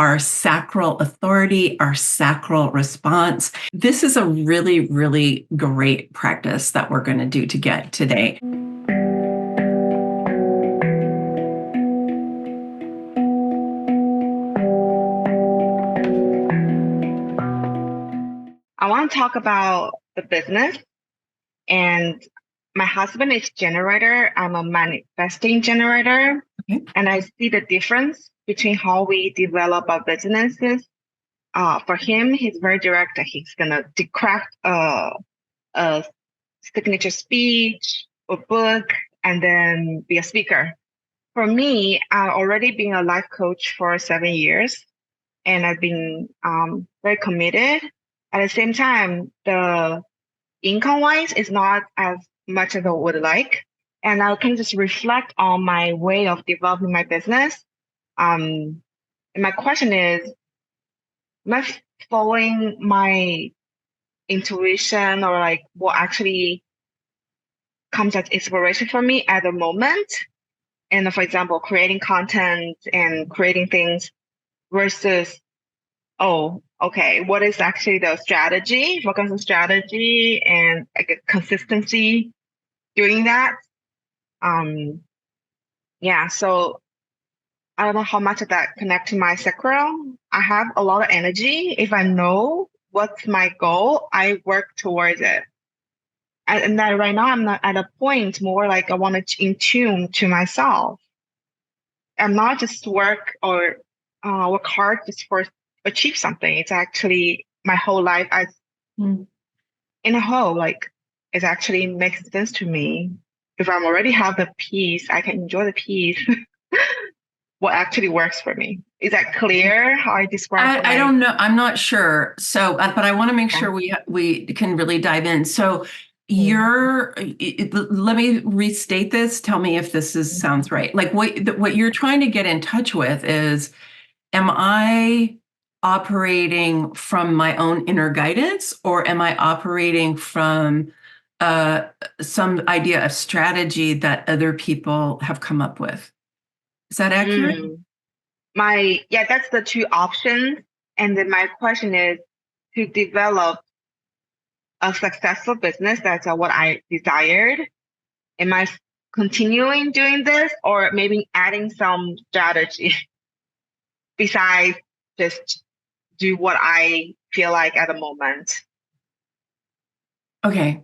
our Sacral Authority, our Sacral Response. This is a really, really great practice that we're going to do to get today. I want to talk about the business. And my husband is generator. I'm a manifesting generator. Okay. And I see the difference between how we develop our businesses. For him, he's very direct. He's going to craft a signature speech or book and then be a speaker. For me, I've already been a life coach for 7 years, and I've been very committed. At the same time, the income-wise is not as much as I would like. And I can just reflect on my way of developing my business. And my question is, am I following my intuition or like what actually comes as inspiration for me at the moment? And for example, creating content and creating things versus, oh, okay, what is actually the strategy? Focus on strategy and like a consistency doing that. So I don't know how much of that connect to my sacral. I have a lot of energy. If I know what's my goal, I work towards it. And that right now I'm not at a point more like I want to in tune to myself. I'm not just work hard just for achieve something. It's actually my whole life in a whole, like it actually makes sense to me. If I'm already have the peace, I can enjoy the peace. What actually works for me. Is that clear how I describe? I don't know. I'm not sure. So, but I want to make sure we can really dive in. So let me restate this. Tell me if this sounds right. Like what you're trying to get in touch with is, am I operating from my own inner guidance, or am I operating from some idea of strategy that other people have come up with? Is that accurate? That's the two options. And then my question is to develop a successful business. That's what I desired. Am I continuing doing this or maybe adding some strategy besides just do what I feel like at the moment? Okay.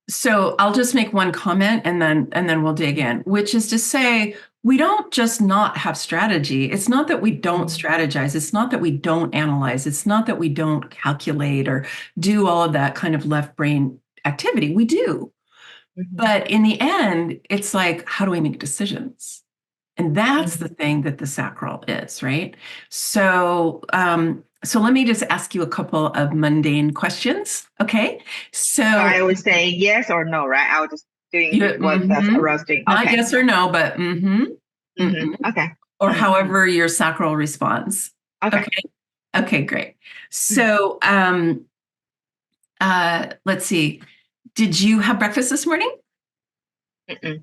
So I'll just make one comment and then we'll dig in, which is to say, we don't just not have strategy. It's not that we don't strategize. It's not that we don't analyze. It's not that we don't calculate or do all of that kind of left brain activity. We do. But in the end, it's like, how do we make decisions? And that's the thing that the sacral is, right? So, so let me just ask you a couple of mundane questions, okay? So I would say yes or no, right? I was just doing what that's arousing. Not yes or no, but okay. Or however your sacral responds. Okay. Okay, great. So, let's see. Did you have breakfast this morning? Do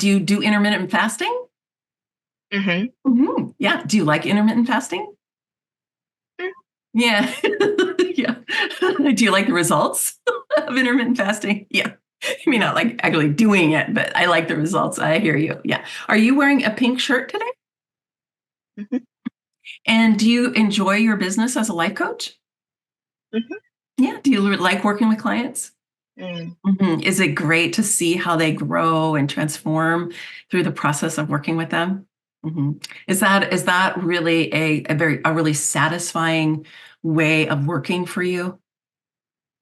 you do intermittent fasting? Yeah. Do you like intermittent fasting? Yeah. Yeah. Do you like the results of intermittent fasting? Yeah. I mean, not like actually doing it, but I like the results. I hear you. Yeah. Are you wearing a pink shirt today? And do you enjoy your business as a life coach? Yeah. Do you like working with clients? Is it great to see how they grow and transform through the process of working with them? Is that really a really satisfying way of working for you?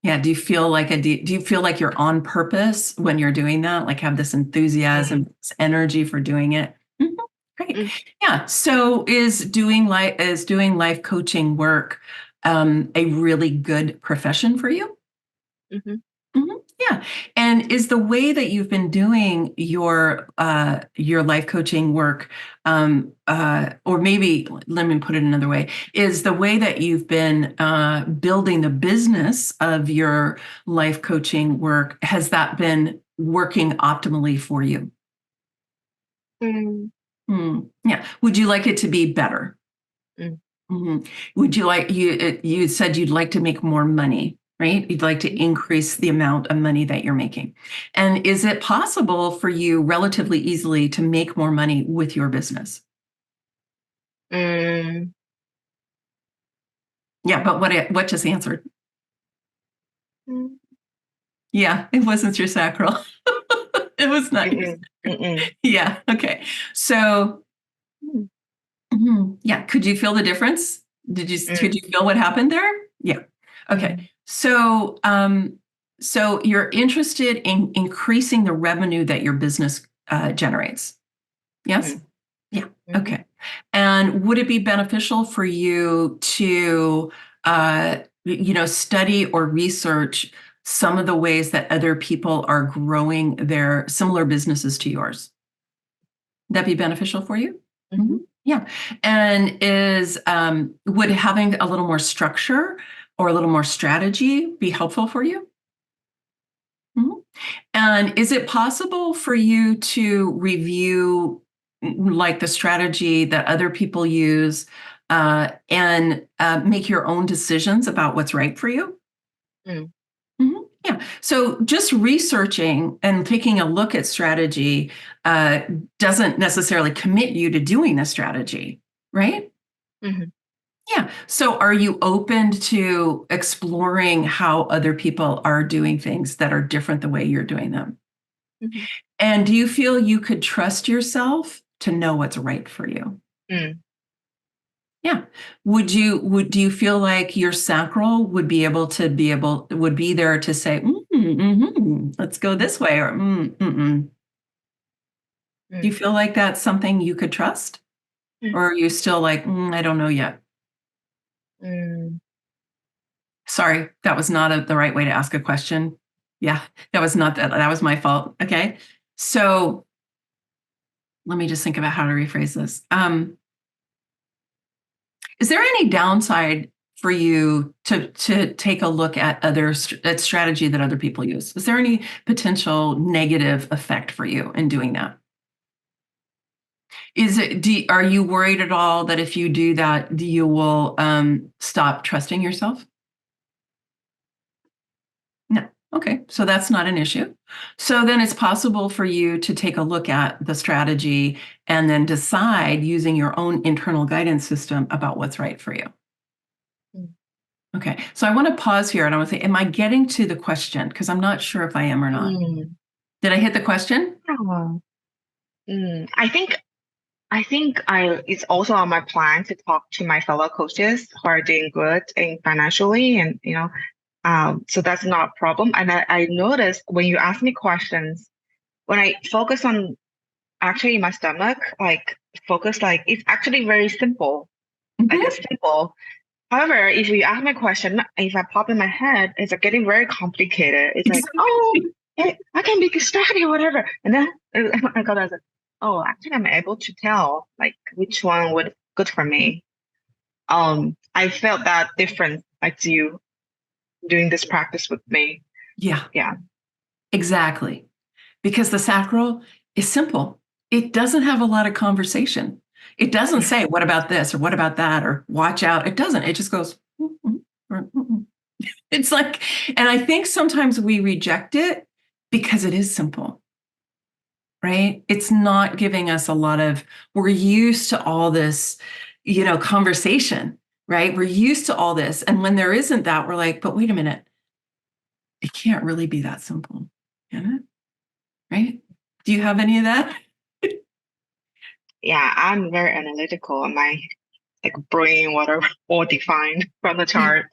Yeah. Do you feel like you're on purpose when you're doing that? Like have this enthusiasm, this energy for doing it? Great. Yeah. So is doing life coaching work a really good profession for you? Yeah. And is the way that you've been doing your life coaching work, or maybe let me put it another way, is the way that you've been building the business of your life coaching work, has that been working optimally for you? Yeah. Would you like it to be better? Mm. Mhm. Would you like you said you'd like to make more money, right? You'd like to increase the amount of money that you're making. And is it possible for you relatively easily to make more money with your business? Mm. Yeah, but what just answered? Mm. Yeah, it wasn't your sacral. It was not your Mm-mm. Mm-mm. yeah, okay. So, Mm. yeah, could you feel the difference? Could Mm. you feel what happened there? Yeah. Okay. Mm. So you're interested in increasing the revenue that your business generates. Yes? Mm. Yeah. Mhm. Okay. And would it be beneficial for you to study or research some of the ways that other people are growing their similar businesses to yours? That be beneficial for you? Mhm. Yeah. And would having a little more structure or a little more strategy be helpful for you? Mhm. And is it possible for you to review like the strategy that other people use and make your own decisions about what's right for you? Mm. Yeah. So just researching and taking a look at strategy uh, doesn't necessarily commit you to doing the strategy, right? Mhm. Yeah. So are you open to exploring how other people are doing things that are different the way you're doing them? Mhm. And do you feel you could trust yourself to know what's right for you? Mm. Yeah. Do you feel like your sacral would be there to say, let's go this way, or do you Mm. feel like that's something you could trust? Mm. Or are you still like, I don't know yet? Mm. Sorry, that was not the right way to ask a question. Yeah, that was not that. That was my fault. Okay. So let me just think about how to rephrase this. Is there any downside for you to take a look at at strategy that other people use? Is there any potential negative effect for you in doing that? Are you worried at all that if you do that, you will stop trusting yourself? No. Okay, so that's not an issue. So then it's possible for you to take a look at the strategy and then decide using your own internal guidance system about what's right for you. Mm. Okay, so I want to pause here and I want to say, am I getting to the question? Because I'm not sure if I am or not. Mm. Did I hit the question? Oh. Mm. I think it's also on my plan to talk to my fellow coaches who are doing good in financially, and so that's not a problem. And I noticed when you ask me questions, when I focus on actually my stomach, like focus, like it's actually very simple, like Mhm. it's simple. However, if you ask me a question, if I pop in my head, it's like getting very complicated. It's like, oh, Exactly. I can be distracted or whatever. And then I got like, oh, actually, I'm able to tell like which one would good for me. I felt that difference like you doing this practice with me. Yeah, Yeah. exactly. Because the sacral is simple. It doesn't have a lot of conversation. It doesn't Yeah. say, what about this or what about that or watch out. It doesn't. It just goes, or, It's like, and I think sometimes we reject it because it is simple, right? It's not giving us a lot of, we're used to all this, conversation, right? We're used to all this. And when there isn't that, we're like, but wait a minute, it can't really be that simple, can it? Right? Do you have any of that? Yeah, I'm very analytical and my like brain, whatever, all defined from the chart.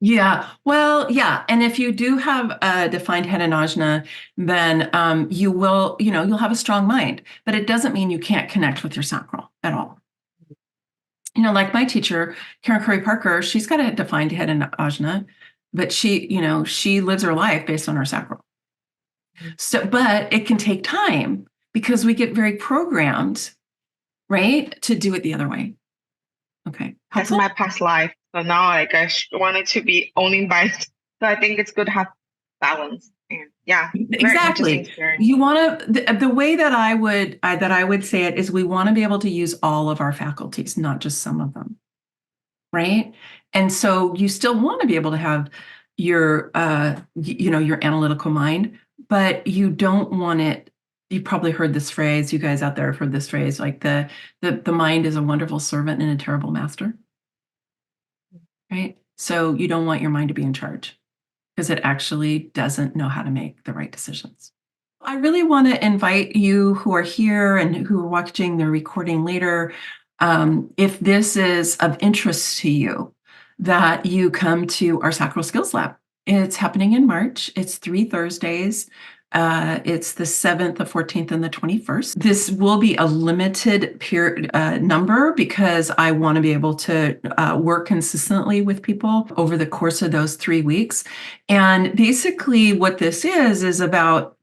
Yeah. Well, yeah. And if you do have a defined head and ajna, then you'll have a strong mind, but it doesn't mean you can't connect with your sacral at all. Like my teacher, Karen Curry Parker, she's got a defined head and ajna, but she lives her life based on her sacral. So, but it can take time because we get very programmed, right, to do it the other way. Okay. That's Helpful? my past life. So now like wanted to be owning by so I think it's good to have balance. And yeah, very interesting Exactly. experience. You want to the way that I would say it is we want to be able to use all of our faculties, not just some of them. right? And so you still want to be able to have your your analytical mind, but you don't want it. You probably heard this phrase, you guys out there have heard this phrase, like the mind is a wonderful servant and a terrible master, right? So you don't want your mind to be in charge because it actually doesn't know how to make the right decisions. I really want to invite you who are here and who are watching the recording later, if this is of interest to you, that you come to our Sacral Skills Lab. It's happening in March. It's 3 Thursdays. It's the 7th, the 14th, and the 21st. This will be a limited period number because I want to be able to work consistently with people over the course of those 3 weeks. And basically, what this is about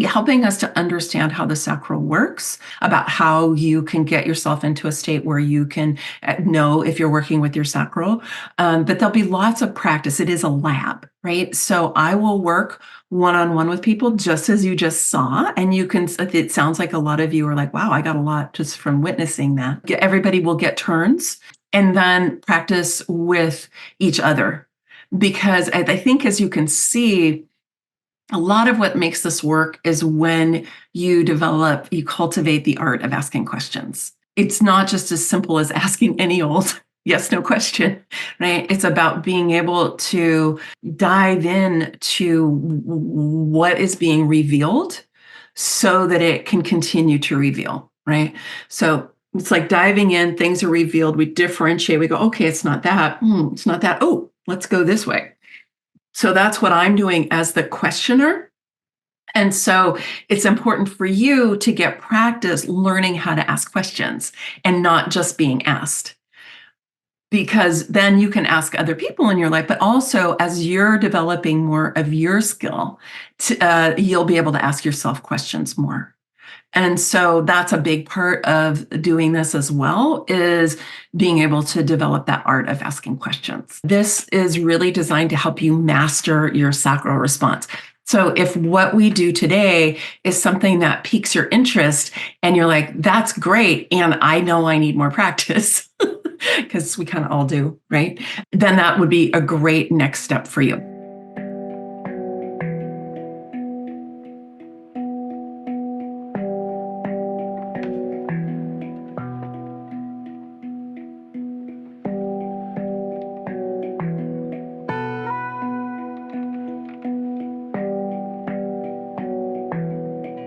helping us to understand how the sacral works, about how you can get yourself into a state where you can know if you're working with your sacral. But there'll be lots of practice. It is a lab, right? So I will work one-on-one with people just as you just saw. And you can, it sounds like a lot of you are like, wow, I got a lot just from witnessing that. Everybody will get turns and then practice with each other. Because I think, as you can see, a lot of what makes this work is when you cultivate the art of asking questions. It's not just as simple as asking any old yes, no question, right? It's about being able to dive in to what is being revealed so that it can continue to reveal, right? So it's like diving in, things are revealed, we differentiate, we go, okay, it's not that, it's not that, oh, let's go this way. So that's what I'm doing as the questioner. And so it's important for you to get practice learning how to ask questions and not just being asked. Because then you can ask other people in your life, but also as you're developing more of your skill, you'll be able to ask yourself questions more. And so that's a big part of doing this as well, is being able to develop that art of asking questions. This is really designed to help you master your sacral response. So if what we do today is something that piques your interest and you're like, that's great, and I know I need more practice, because we kind of all do, right? Then that would be a great next step for you.